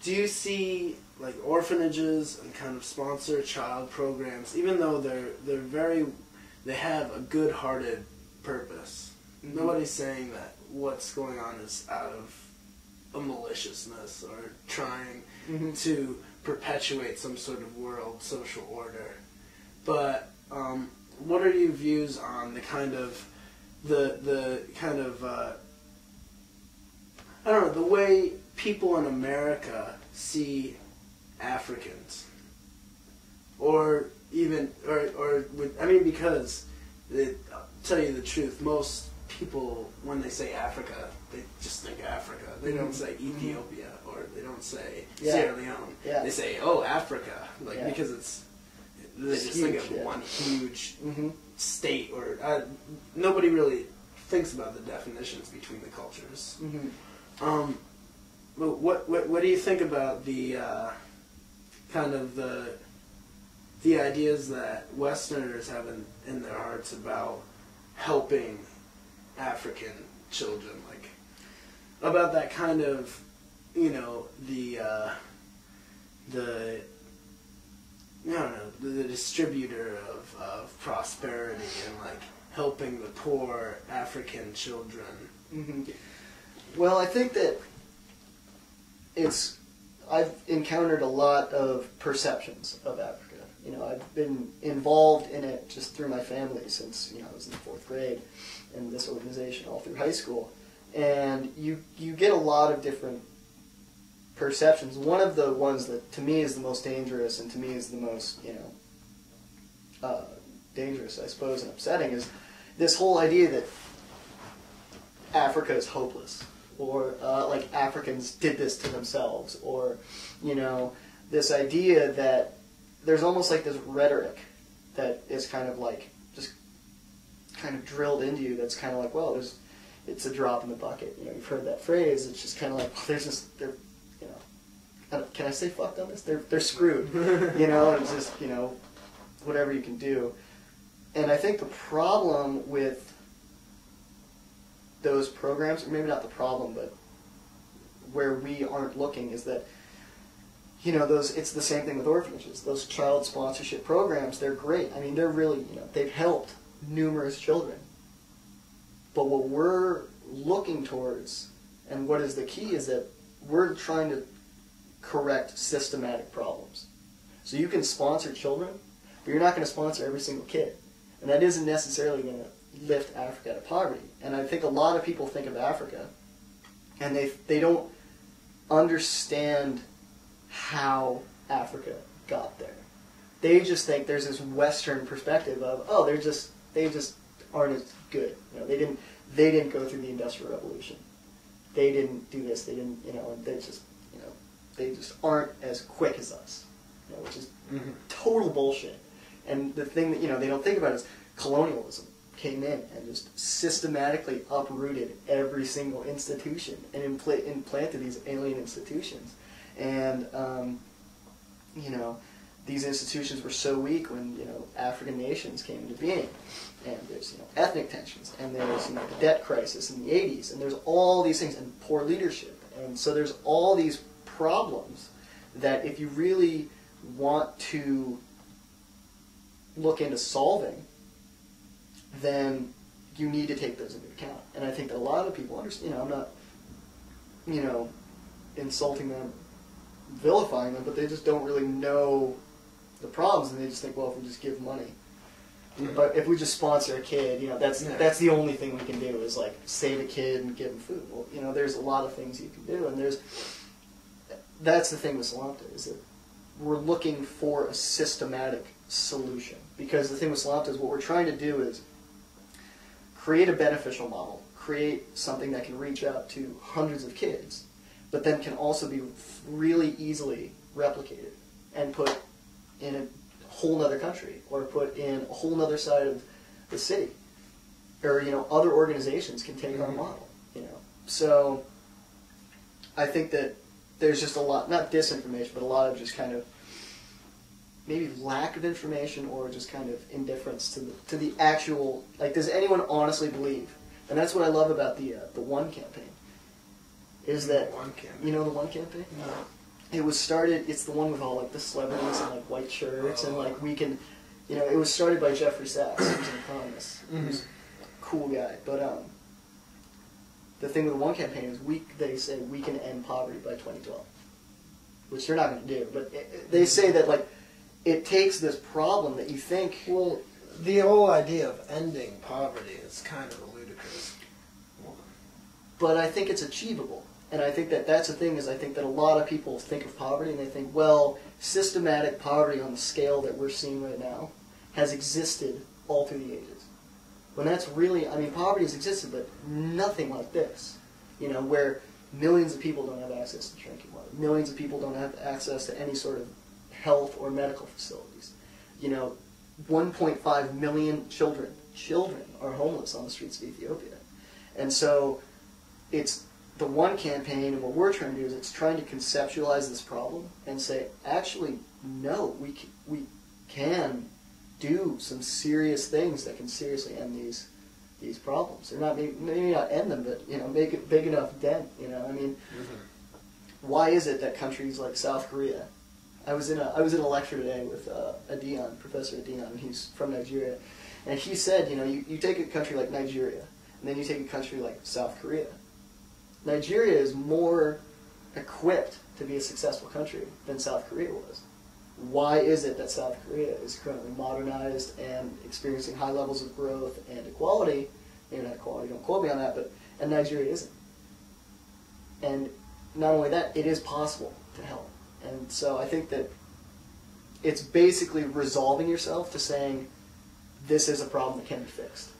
do you see like orphanages and kind of sponsor child programs, even though they have a good-hearted purpose? Mm-hmm. Nobody's saying that what's going on is out of a maliciousness or trying mm-hmm. to perpetuate some sort of world social order. But what are your views on the kind of I don't know, the way people in America see Africans, because I'll tell you the truth, most people, when they say Africa, they just think Africa. They don't say Ethiopia, or they don't say Sierra Leone. Yeah. They say, oh, Africa, because they just huge, think of one huge mm-hmm. state, or nobody really thinks about the definitions between the cultures. Mm-hmm. But what do you think about the kind of the ideas that Westerners have in their hearts about helping African children, like about that kind of, you know, the distributor of prosperity and like helping the poor African children? Mm-hmm. Well, I think that I've encountered a lot of perceptions of Africa. You know, I've been involved in it just through my family since, you know, I was in the 4th grade in this organization all through high school. And you get a lot of different perceptions. One of the ones that to me is the most dangerous and to me is the most, you know, dangerous, I suppose, and upsetting is this whole idea that Africa is hopeless, or like Africans did this to themselves, or, you know, this idea that there's almost like this rhetoric that is kind of like just kind of drilled into you that's kind of like, well, it's a drop in the bucket. You know, you've heard that phrase. It's just kind of like, well, they're, you know, can I say fucked on this? They're screwed, you know, and it's just, you know, whatever you can do. And I think the problem with those programs, or maybe not the problem, but where we aren't looking, is that, you know, it's the same thing with orphanages. Those child sponsorship programs, they're great. I mean, they're really, you know, they've helped numerous children. But what we're looking towards, and what is the key, is that we're trying to correct systematic problems. So you can sponsor children, but you're not going to sponsor every single kid. And that isn't necessarily going to lift Africa out of poverty. And I think a lot of people think of Africa, and they don't understand how Africa got there. They just think there's this Western perspective of, oh, they just aren't as good. You know, they didn't go through the Industrial Revolution. They didn't do this. They didn't, you know, they just aren't as quick as us. You know, which is mm-hmm. total bullshit. And the thing that, you know, they don't think about is colonialism came in and just systematically uprooted every single institution and implanted these alien institutions. And, you know, these institutions were so weak when, you know, African nations came into being. And there's, you know, ethnic tensions, and there's, you know, the debt crisis in the 80s, and there's all these things, and poor leadership. And so there's all these problems that if you really want to look into solving, then you need to take those into account. And I think that a lot of people understand, you know, I'm not, you know, insulting them, vilifying them, but they just don't really know the problems, and they just think, well, if we just give money. Mm-hmm. But if we just sponsor a kid, you know, that's the only thing we can do is, like, save a kid and give them food. Well, you know, there's a lot of things you can do, and that's the thing with Salamta, is that we're looking for a systematic solution. Because the thing with Salamta is what we're trying to do is create a beneficial model, create something that can reach out to hundreds of kids, but then can also be really easily replicated and put in a whole other country, or put in a whole other side of the city, or, you know, other organizations can take mm-hmm. our model, you know. So I think that there's just a lot, not disinformation, but a lot of just kind of maybe lack of information, or just kind of indifference to the actual, like, does anyone honestly believe? And that's what I love about the One campaign, is that, One campaign. You know the One campaign? No. It was started. It's the one with all like the celebrities and like white shirts and like we can, you know. It was started by Jeffrey Sachs, who's an economist. Who's a cool guy. But the thing with the One campaign is they say we can end poverty by 2012, which they're not going to do. But they say that like it takes this problem that you think. Well, the whole idea of ending poverty is kind of a ludicrous one. But I think it's achievable. And I think that that's the thing is I think that a lot of people think of poverty and they think, well, systematic poverty on the scale that we're seeing right now has existed all through the ages. When that's really, I mean, poverty has existed, but nothing like this. You know, where millions of people don't have access to drinking water. Millions of people don't have access to any sort of health or medical facilities. You know, 1.5 million children are homeless on the streets of Ethiopia. And so it's the One campaign, and what we're trying to do is it's trying to conceptualize this problem and say, actually, no, we can do some serious things that can seriously end these problems. They're not maybe not end them, but you know, make it big enough dent. You know, I mean, why is it that countries like South Korea? I was in a lecture today with Professor Adion, and he's from Nigeria, and he said, you know, you take a country like Nigeria, and then you take a country like South Korea. Nigeria is more equipped to be a successful country than South Korea was. Why is it that South Korea is currently modernized and experiencing high levels of growth and equality? Maybe not equality, don't quote me on that, and Nigeria isn't. And not only that, it is possible to help. And so I think that it's basically resolving yourself to saying, this is a problem that can be fixed.